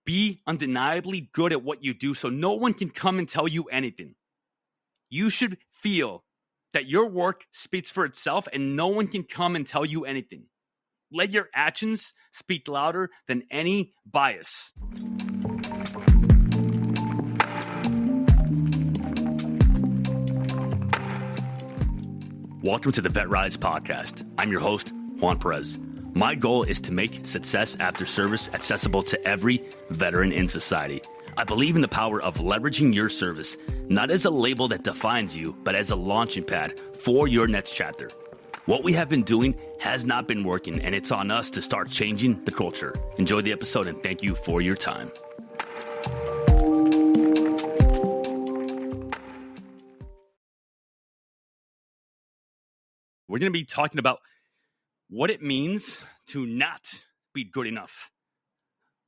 Be undeniably good at what you do so no one can come and tell you anything. You should feel that your work speaks for itself and no one can come and tell you anything. Let your actions speak louder than any bias. Welcome to the VetRise Podcast. I'm your host, Juan Perez. My goal is to make success after service accessible to every veteran in society. I believe in the power of leveraging your service, not as a label that defines you, but as a launching pad for your next chapter. What we have been doing has not been working, and it's on us to start changing the culture. Enjoy the episode, and thank you for your time. We're going to be talking about what it means to not be good enough.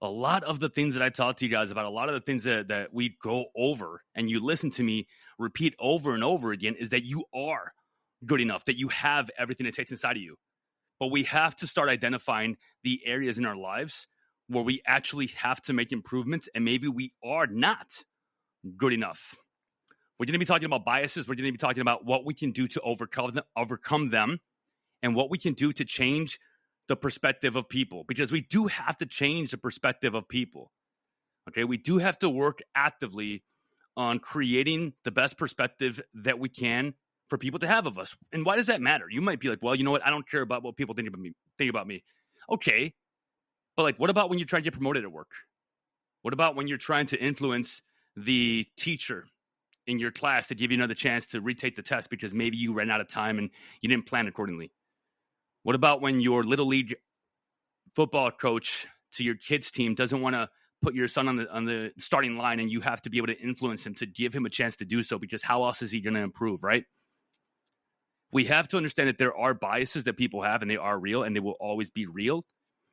A lot of the things that I talk to you guys about, a lot of the things that we go over and you listen to me repeat over and over again is that you are good enough, that you have everything it takes inside of you. But we have to start identifying the areas in our lives where we actually have to make improvements and maybe we are not good enough. We're going to be talking about biases. We're going to be talking about what we can do to overcome them and what we can do to change the perspective of people, because we do have to change the perspective of people. Okay, we do have to work actively on creating the best perspective that we can for people to have of us. And why does that matter? You might be like, well, you know what? I don't care about what people think about me. Okay, but like, what about when you're trying to get promoted at work? What about when you're trying to influence the teacher in your class to give you another chance to retake the test because maybe you ran out of time and you didn't plan accordingly? What about when your little league football coach to your kids team doesn't want to put your son on the starting line and you have to be able to influence him to give him a chance to do so, because how else is he going to improve, right? We have to understand that there are biases that people have and they are real and they will always be real.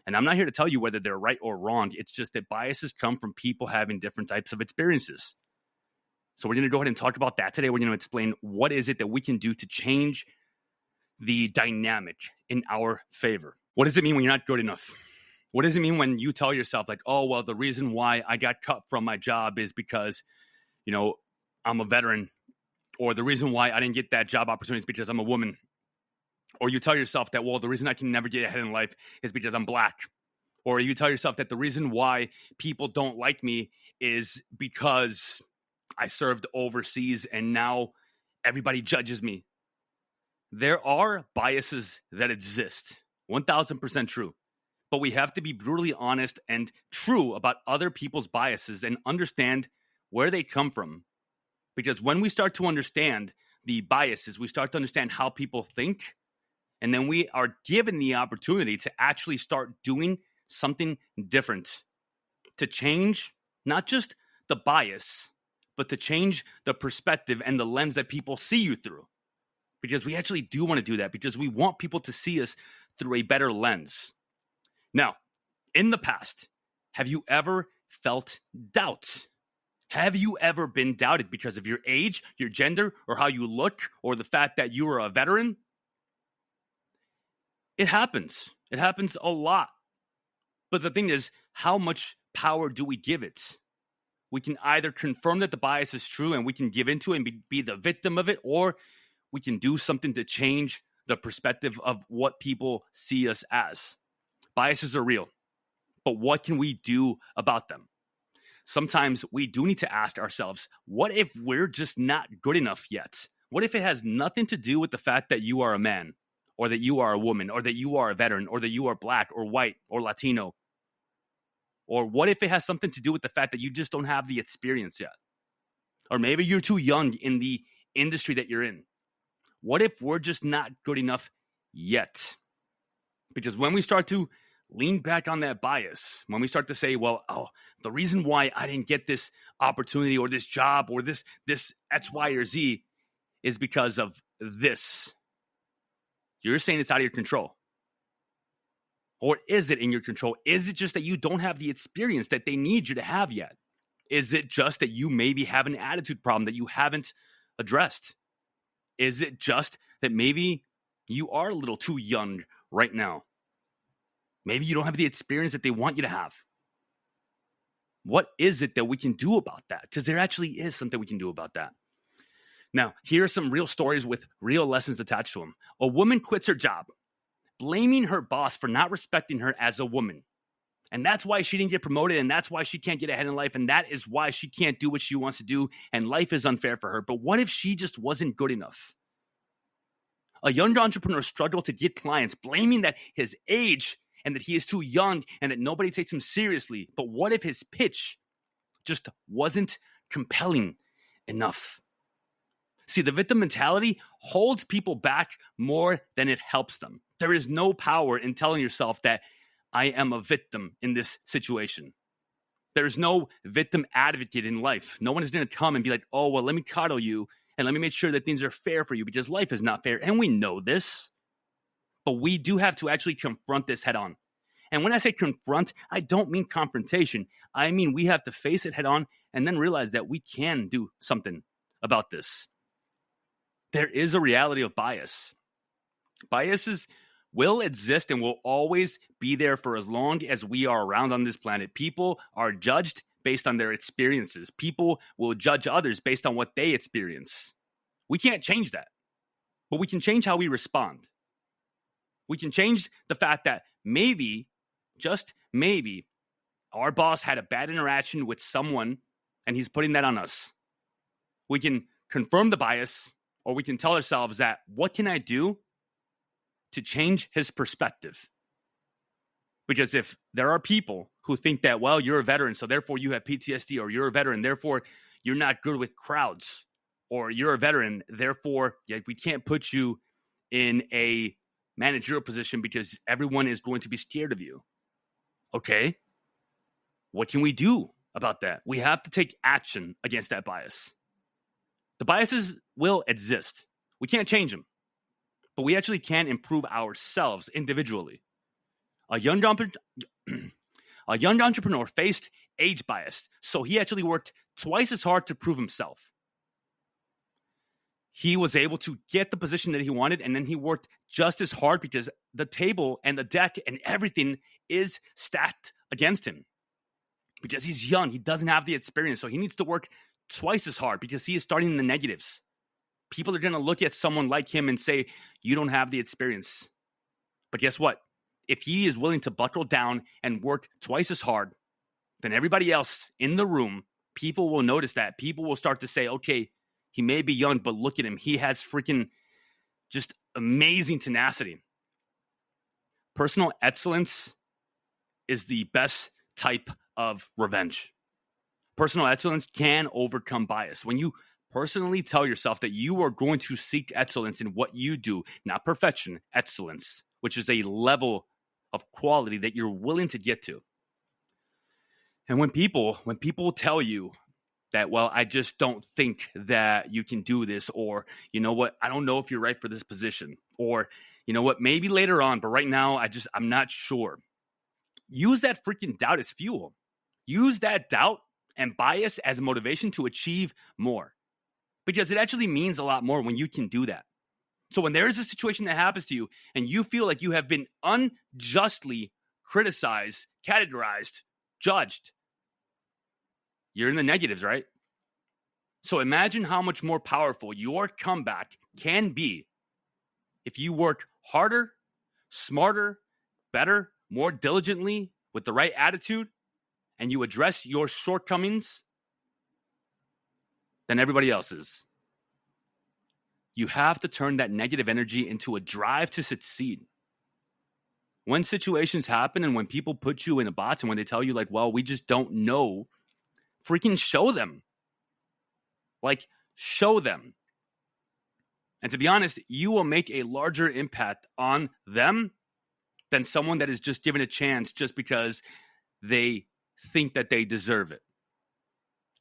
And I'm not here to tell you whether they're right or wrong. It's just that biases come from people having different types of experiences. So we're going to go ahead and talk about that today. We're going to explain what is it that we can do to change the dynamic in our favor. What does it mean when you're not good enough? What does it mean when you tell yourself like, oh, well, the reason why I got cut from my job is because, I'm a veteran, or the reason why I didn't get that job opportunity is because I'm a woman. Or you tell yourself that, well, the reason I can never get ahead in life is because I'm black. Or you tell yourself that the reason why people don't like me is because I served overseas and now everybody judges me. There are biases that exist, 1,000% true. But we have to be brutally honest and true about other people's biases and understand where they come from. Because when we start to understand the biases, we start to understand how people think, and then we are given the opportunity to actually start doing something different, to change not just the bias, but to change the perspective and the lens that people see you through. Because we actually do want to do that, because we want people to see us through a better lens. Now, in the past, have you ever felt doubt? Have you ever been doubted because of your age, your gender, or how you look, or the fact that you are a veteran? It happens. It happens a lot. But the thing is, how much power do we give it? We can either confirm that the bias is true and we can give into it and be the victim of it, or we can do something to change the perspective of what people see us as. Biases are real, but what can we do about them? Sometimes we do need to ask ourselves, what if we're just not good enough yet? What if it has nothing to do with the fact that you are a man, or that you are a woman, or that you are a veteran, or that you are black or white or Latino? Or what if it has something to do with the fact that you just don't have the experience yet? Or maybe you're too young in the industry that you're in. What if we're just not good enough yet? Because when we start to lean back on that bias, when we start to say, well, the reason why I didn't get this opportunity or this job or this X, Y, or Z is because of this. You're saying it's out of your control. Or is it in your control? Is it just that you don't have the experience that they need you to have yet? Is it just that you maybe have an attitude problem that you haven't addressed? Is it just that maybe you are a little too young right now? Maybe you don't have the experience that they want you to have. what is it that we can do about that? Because there actually is something we can do about that. Now, here are some real stories with real lessons attached to them. A woman quits her job, blaming her boss for not respecting her as a woman. And that's why she didn't get promoted, and that's why she can't get ahead in life, and that is why she can't do what she wants to do, and life is unfair for her. But what if she just wasn't good enough? A young entrepreneur struggled to get clients, blaming that his age and that he is too young and that nobody takes him seriously. But what if his pitch just wasn't compelling enough? See, the victim mentality holds people back more than it helps them. There is no power in telling yourself that I am a victim in this situation. There's no victim advocate in life. No one is going to come and be like, oh, well, let me coddle you and let me make sure that things are fair for you because life is not fair. And we know this. But we do have to actually confront this head on. And when I say confront, I don't mean confrontation. I mean we have to face it head on and then realize that we can do something about this. There is a reality of bias. Biases will exist and will always be there for as long as we are around on this planet. People are judged based on their experiences. People will judge others based on what they experience. We can't change that, but we can change how we respond. We can change the fact that maybe, just maybe, our boss had a bad interaction with someone and he's putting that on us. We can confirm the bias, or we can tell ourselves that, what can I do to change his perspective? Because if there are people who think that, well, you're a veteran, so therefore you have PTSD, or you're a veteran, therefore you're not good with crowds, or you're a veteran, therefore we can't put you in a managerial position because everyone is going to be scared of you. Okay, what can we do about that? We have to take action against that bias. The biases will exist. We can't change them, but we actually can improve ourselves individually. A young entrepreneur faced age bias, so he actually worked twice as hard to prove himself. He was able to get the position that he wanted, and then he worked just as hard because the table and the deck and everything is stacked against him. Because he's young, he doesn't have the experience, so he needs to work twice as hard because he is starting in the negatives. People are going to look at someone like him and say, you don't have the experience. But guess what? If he is willing to buckle down and work twice as hard than everybody else in the room, people will notice that. People will start to say, okay, he may be young, but look at him. He has freaking just amazing tenacity. Personal excellence is the best type of revenge. Personal excellence can overcome bias. When you personally tell yourself that you are going to seek excellence in what you do, not perfection, excellence, which is a level of quality that you're willing to get to. And when people tell you that, well, I just don't think that you can do this, or, you know what, I don't know if you're right for this position, or, you know what, maybe later on, but right now, I'm not sure. Use that freaking doubt as fuel. Use that doubt and bias as motivation to achieve more, because it actually means a lot more when you can do that. So when there is a situation that happens to you and you feel like you have been unjustly criticized, categorized, judged, you're in the negatives, right? So imagine how much more powerful your comeback can be if you work harder, smarter, better, more diligently, with the right attitude, and you address your shortcomings than everybody else's. You have to turn that negative energy into a drive to succeed. When situations happen and when people put you in a box and when they tell you like, well, we just don't know, freaking show them. Like, show them. And to be honest, you will make a larger impact on them than someone that is just given a chance just because they think that they deserve it.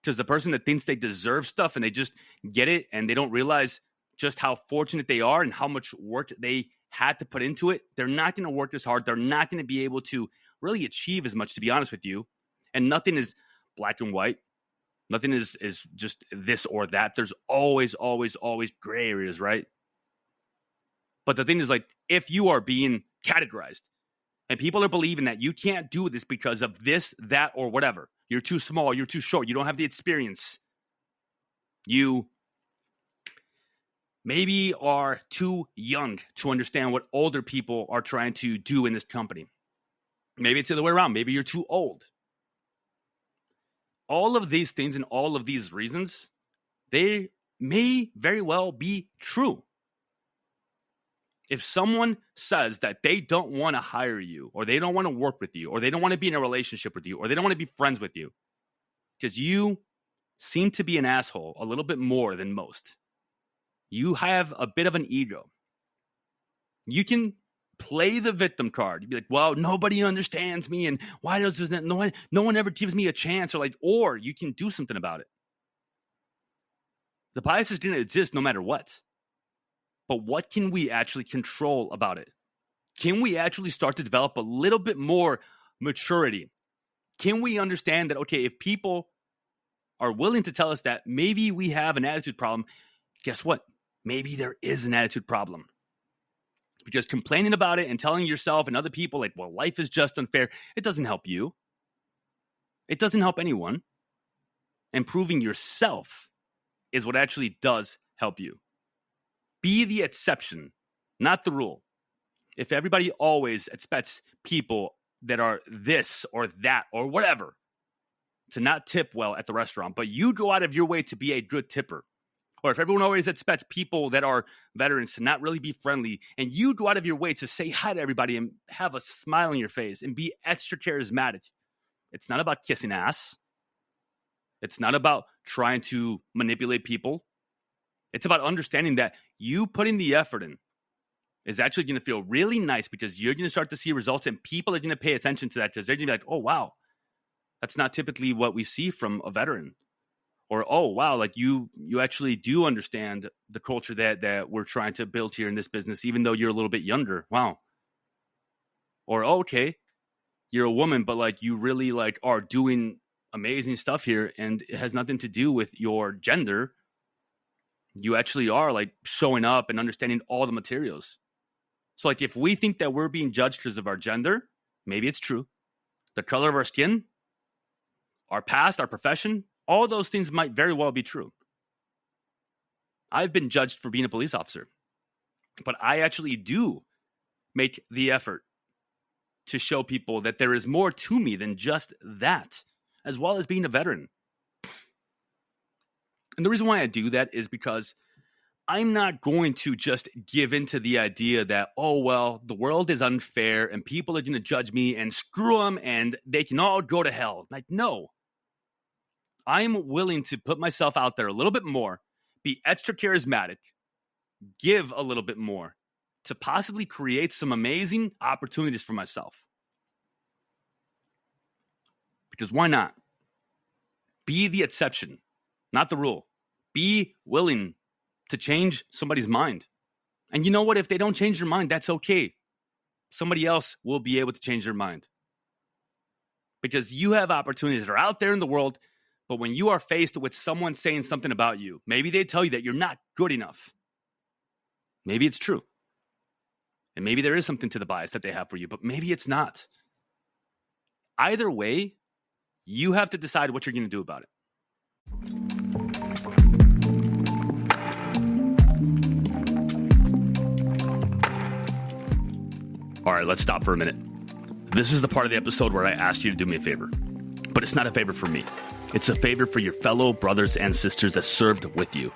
Because the person that thinks they deserve stuff and they just get it and they don't realize just how fortunate they are and how much work they had to put into it, they're not going to work as hard. They're not going to be able to really achieve as much, to be honest with you. And nothing is black and white. Nothing is just this or that. There's always gray areas, right? But the thing is, like, if you are being categorized And people are believing that you can't do this because of this, that, or whatever. You're too small. You're too short. You don't have the experience. You maybe are too young to understand what older people are trying to do in this company. Maybe it's the other way around. Maybe you're too old. All of these things and all of these reasons, they may very well be true. If someone says that they don't want to hire you, or they don't want to work with you, or they don't want to be in a relationship with you, or they don't want to be friends with you, because you seem to be an asshole a little bit more than most. You have a bit of an ego. You can play the victim card. You'd be like, well, nobody understands me, and why does this, no one ever gives me a chance, or you can do something about it. The bias is going to exist no matter what. But what can we actually control about it? Can we actually start to develop a little bit more maturity? Can we understand that, okay, if people are willing to tell us that maybe we have an attitude problem, guess what? Maybe there is an attitude problem. Because complaining about it and telling yourself and other people, like, well, life is just unfair, it doesn't help you. It doesn't help anyone. Improving yourself is what actually does help you. Be the exception, not the rule. If everybody always expects people that are this or that or whatever to not tip well at the restaurant, but you go out of your way to be a good tipper, or if everyone always expects people that are veterans to not really be friendly, and you go out of your way to say hi to everybody and have a smile on your face and be extra charismatic, it's not about kissing ass. It's not about trying to manipulate people. It's about understanding that you putting the effort in is actually going to feel really nice, because you're going to start to see results, and people are going to pay attention to that, because they're going to be like, oh, wow, that's not typically what we see from a veteran. Or, oh, wow, like you actually do understand the culture that we're trying to build here in this business, even though you're a little bit younger. Wow. Or, oh, okay, you're a woman, but like you really like are doing amazing stuff here, and it has nothing to do with your gender. You actually are like showing up and understanding all the materials. So like if we think that we're being judged because of our gender, maybe it's true. The color of our skin, our past, our profession, all those things might very well be true. I've been judged for being a police officer, but I actually do make the effort to show people that there is more to me than just that, as well as being a veteran. And the reason why I do that is because I'm not going to just give into the idea that, oh, well, the world is unfair and people are going to judge me and screw them and they can all go to hell. Like, no. I'm willing to put myself out there a little bit more, be extra charismatic, give a little bit more to possibly create some amazing opportunities for myself. Because why not? Be the exception, not the rule. Be willing to change somebody's mind. And you know what? If they don't change their mind, that's okay. Somebody else will be able to change their mind. Because you have opportunities that are out there in the world, but when you are faced with someone saying something about you, maybe they tell you that you're not good enough. Maybe it's true. And maybe there is something to the bias that they have for you, but maybe it's not. Either way, you have to decide what you're going to do about it. All right, let's stop for a minute. This is the part of the episode where I ask you to do me a favor. But it's not a favor for me. It's a favor for your fellow brothers and sisters that served with you.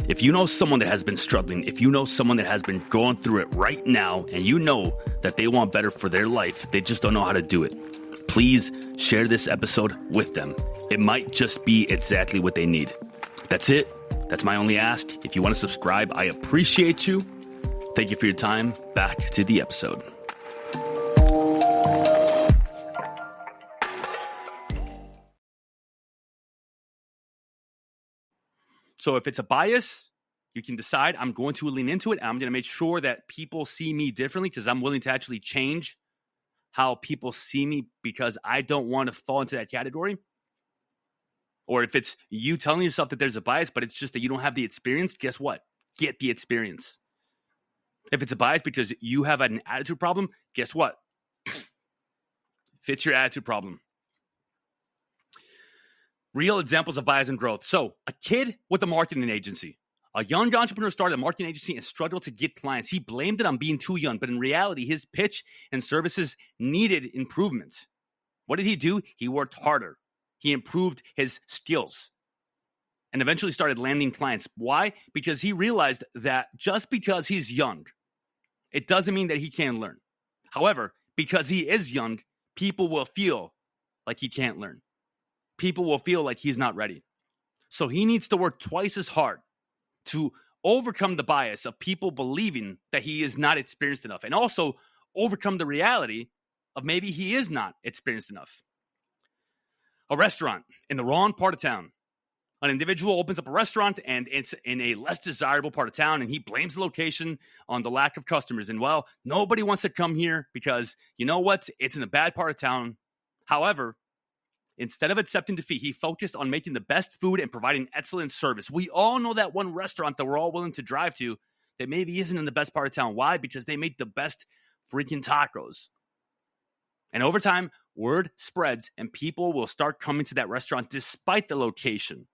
If you know someone that has been struggling, if you know someone that has been going through it right now, and you know that they want better for their life, they just don't know how to do it, please share this episode with them. It might just be exactly what they need. That's it. That's my only ask. If you want to subscribe, I appreciate you. Thank you for your time. Back to the episode. So if it's a bias, you can decide I'm going to lean into it. I'm going to make sure that people see me differently because I'm willing to actually change how people see me because I don't want to fall into that category. Or if it's you telling yourself that there's a bias, but it's just that you don't have the experience, guess what? Get the experience. If it's a bias because you have an attitude problem, guess what? fits your attitude problem. Real examples of bias and growth. So a kid with a marketing agency. A young entrepreneur started a marketing agency and struggled to get clients. He blamed it on being too young, but in reality, his pitch and services needed improvement. What did he do? He worked harder. He improved his skills and eventually started landing clients. Why? Because he realized that just because he's young, it doesn't mean that he can't learn. However, because he is young, people will feel like he can't learn. People will feel like he's not ready. So he needs to work twice as hard to overcome the bias of people believing that he is not experienced enough, and also overcome the reality of maybe he is not experienced enough. A restaurant in the wrong part of town. An individual opens up a restaurant and it's in a less desirable part of town, and he blames the location on the lack of customers. And well, nobody wants to come here because you know what? It's in a bad part of town. However, instead of accepting defeat, he focused on making the best food and providing excellent service. We all know that one restaurant that we're all willing to drive to that maybe isn't in the best part of town. Why? Because they make the best freaking tacos. And over time, word spreads and people will start coming to that restaurant despite the location.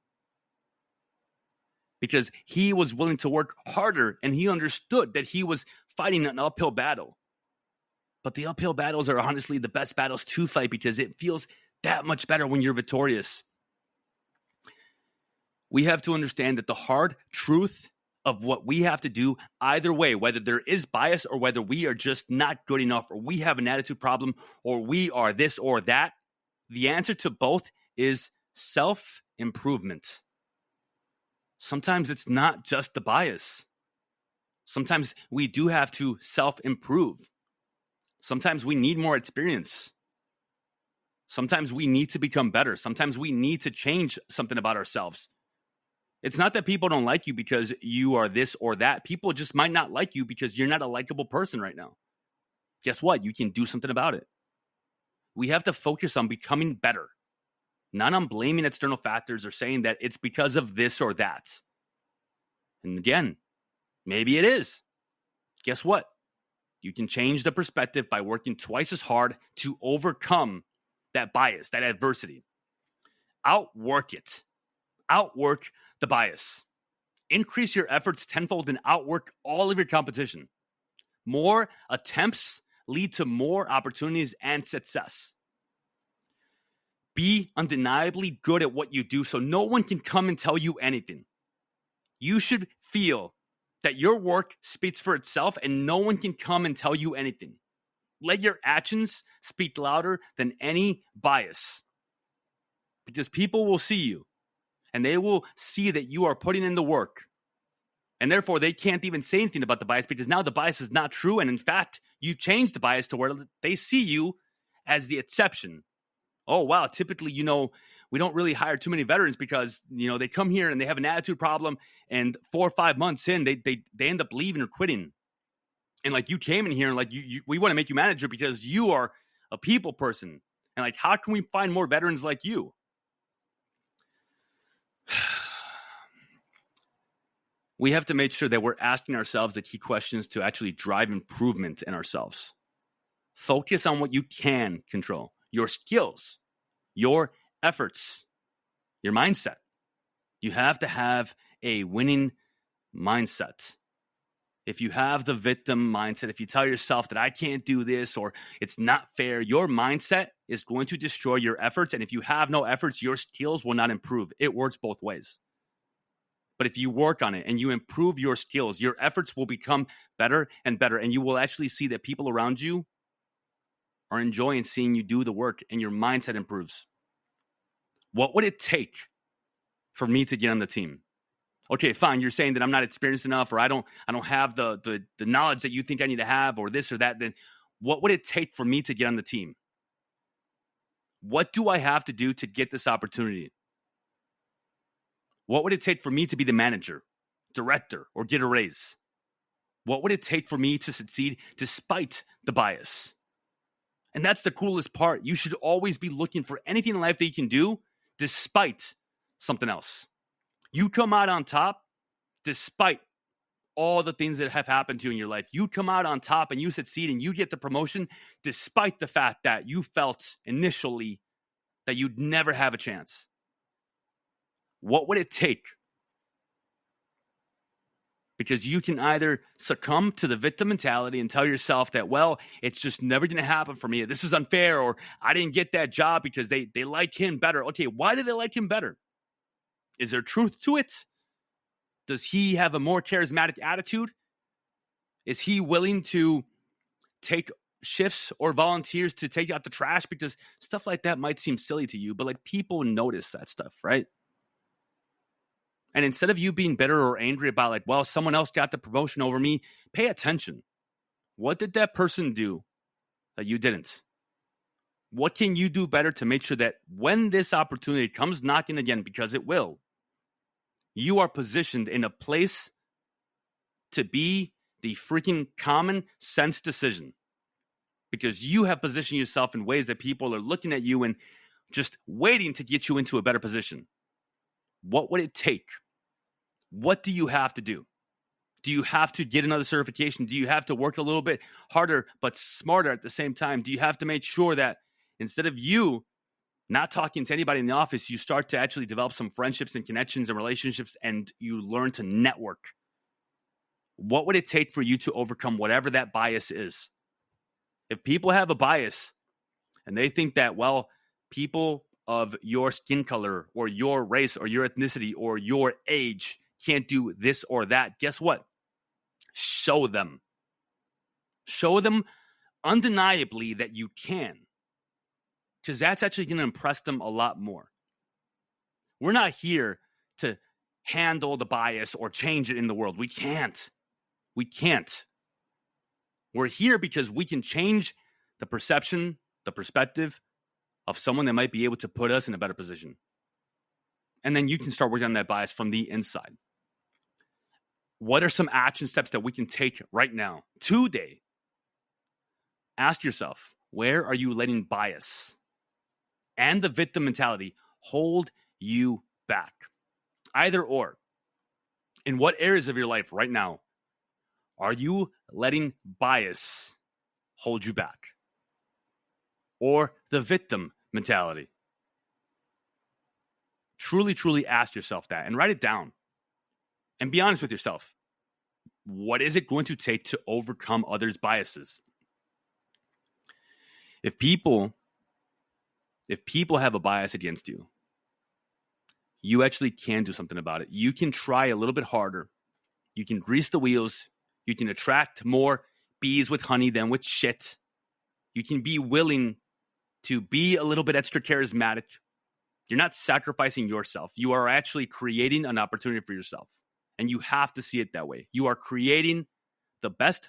Because he was willing to work harder and he understood that he was fighting an uphill battle. But the uphill battles are honestly the best battles to fight because it feels that much better when you're victorious. We have to understand that the hard truth of what we have to do either way, whether there is bias or whether we are just not good enough or we have an attitude problem or we are this or that, the answer to both is self-improvement. Sometimes it's not just the bias. Sometimes we do have to self-improve. Sometimes we need more experience. Sometimes we need to become better. Sometimes we need to change something about ourselves. It's not that people don't like you because you are this or that. People just might not like you because you're not a likable person right now. Guess what? You can do something about it. We have to focus on becoming better, not on blaming external factors or saying that it's because of this or that. And again, maybe it is. Guess what? You can change the perspective by working twice as hard to overcome that bias, that adversity. Outwork it. Outwork the bias. Increase your efforts tenfold and outwork all of your competition. More attempts lead to more opportunities and success. Be undeniably good at what you do so no one can come and tell you anything. You should feel that your work speaks for itself and no one can come and tell you anything. Let your actions speak louder than any bias. Because people will see you and they will see that you are putting in the work. And therefore, they can't even say anything about the bias because now the bias is not true. And in fact, you changed the bias to where they see you as the exception. Oh, wow. Typically, we don't really hire too many veterans because, they come here and they have an attitude problem. And 4 or 5 months in, they end up leaving or quitting. And you came in here and we want to make you manager because you are a people person. And how can we find more veterans like you? We have to make sure that we're asking ourselves the key questions to actually drive improvement in ourselves. Focus on what you can control. Your skills, your efforts, your mindset. You have to have a winning mindset. If you have the victim mindset, if you tell yourself that I can't do this or it's not fair, your mindset is going to destroy your efforts. And if you have no efforts, your skills will not improve. It works both ways. But if you work on it and you improve your skills, your efforts will become better and better. And you will actually see that people around you are enjoying seeing you do the work and your mindset improves. What would it take for me to get on the team? Okay, fine. You're saying that I'm not experienced enough or I don't have the knowledge that you think I need to have or this or that. Then what would it take for me to get on the team? What do I have to do to get this opportunity? What would it take for me to be the manager, director, or get a raise? What would it take for me to succeed despite the bias? And that's the coolest part. You should always be looking for anything in life that you can do despite something else. You come out on top despite all the things that have happened to you in your life. You come out on top and you succeed and you get the promotion despite the fact that you felt initially that you'd never have a chance. What would it take? Because you can either succumb to the victim mentality and tell yourself that, well, it's just never going to happen for me. This is unfair, or I didn't get that job because they like him better. Okay, why do they like him better? Is there truth to it? Does he have a more charismatic attitude? Is he willing to take shifts or volunteers to take out the trash? Because stuff like that might seem silly to you, but like people notice that stuff, right? And instead of you being bitter or angry about like, well, someone else got the promotion over me, pay attention. What did that person do that you didn't? What can you do better to make sure that when this opportunity comes knocking again, because it will, you are positioned in a place to be the freaking common sense decision? Because you have positioned yourself in ways that people are looking at you and just waiting to get you into a better position. What would it take? What do you have to do? Do you have to get another certification? Do you have to work a little bit harder but smarter at the same time? Do you have to make sure that instead of you not talking to anybody in the office, you start to actually develop some friendships and connections and relationships, and you learn to network? What would it take for you to overcome whatever that bias is? If people have a bias and they think that, well, people of your skin color or your race or your ethnicity or your age can't do this or that, guess what? Show them. Show them undeniably that you can. Because that's actually going to impress them a lot more. We're not here to handle the bias or change it in the world. We can't. We can't. We're here because we can change the perception, the perspective of someone that might be able to put us in a better position. And then you can start working on that bias from the inside. What are some action steps that we can take right now, today? Ask yourself, where are you letting bias and the victim mentality hold you back? Either or. In what areas of your life right now are you letting bias hold you back? Or the victim mentality? Truly, truly ask yourself that and write it down. And be honest with yourself. What is it going to take to overcome others' biases? If people have a bias against you, you actually can do something about it. You can try a little bit harder. You can grease the wheels. You can attract more bees with honey than with shit. You can be willing to be a little bit extra charismatic. You're not sacrificing yourself. You are actually creating an opportunity for yourself. And you have to see it that way. You are creating the best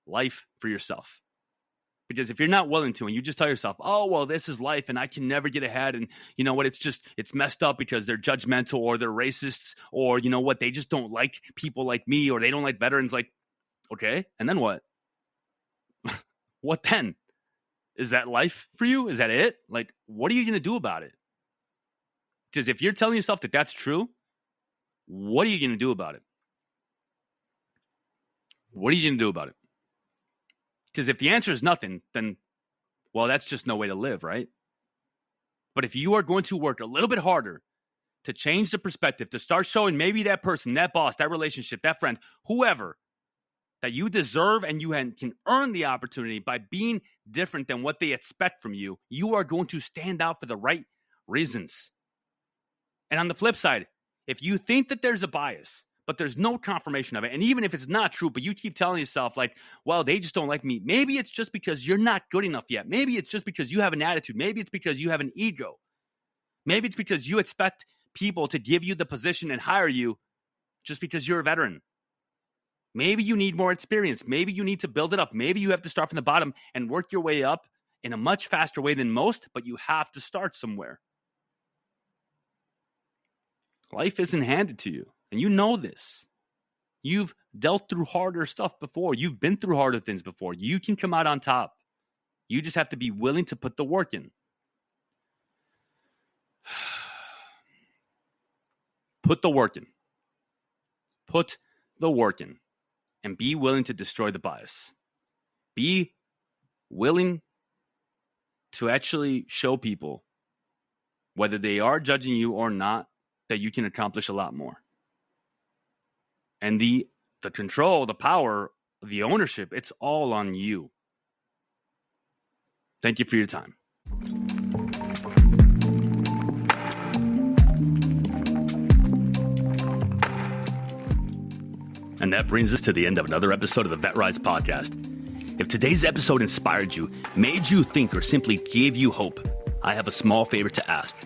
life for yourself. Because if you're not willing to, and you just tell yourself, oh, well, this is life and I can never get ahead. And you know what? It's messed up because they're judgmental or they're racists, or you know what? They just don't like people like me, or they don't like veterans. Like, okay. And then what? What then? Is that life for you? Is that it? Like, what are you going to do about it? Because if you're telling yourself that that's true, what are you going to do about it? What are you going to do about it? Because if the answer is nothing, then, well, that's just no way to live, right? But if you are going to work a little bit harder to change the perspective, to start showing maybe that person, that boss, that relationship, that friend, whoever, that you deserve and you can earn the opportunity by being different than what they expect from you, you are going to stand out for the right reasons. And on the flip side, if you think that there's a bias, but there's no confirmation of it, and even if it's not true, but you keep telling yourself like, well, they just don't like me. Maybe it's just because you're not good enough yet. Maybe it's just because you have an attitude. Maybe it's because you have an ego. Maybe it's because you expect people to give you the position and hire you just because you're a veteran. Maybe you need more experience. Maybe you need to build it up. Maybe you have to start from the bottom and work your way up in a much faster way than most, but you have to start somewhere. Life isn't handed to you, and you know this. You've dealt through harder stuff before. You've been through harder things before. You can come out on top. You just have to be willing to put the work in. Put the work in. Put the work in. and be willing to destroy the bias. Be willing to actually show people, whether they are judging you or not, that you can accomplish a lot more. And the control, the power, the ownership, it's all on you. Thank you for your time. And that brings us to the end of another episode of the VetRise Podcast. If today's episode inspired you, made you think, or simply gave you hope, I have a small favor to ask.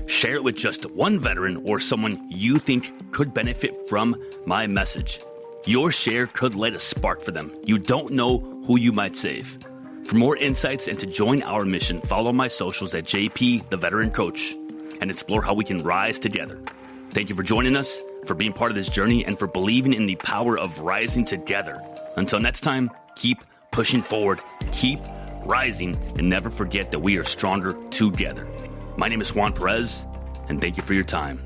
Share it with just one veteran or someone you think could benefit from my message. Your share could light a spark for them. You don't know who you might save. For more insights and to join our mission, follow my socials at JP the Veteran Coach and explore how we can rise together. Thank you for joining us, for being part of this journey, and for believing in the power of rising together. Until next time, keep pushing forward, keep rising, and never forget that we are stronger together. My name is Juan Perez, and thank you for your time.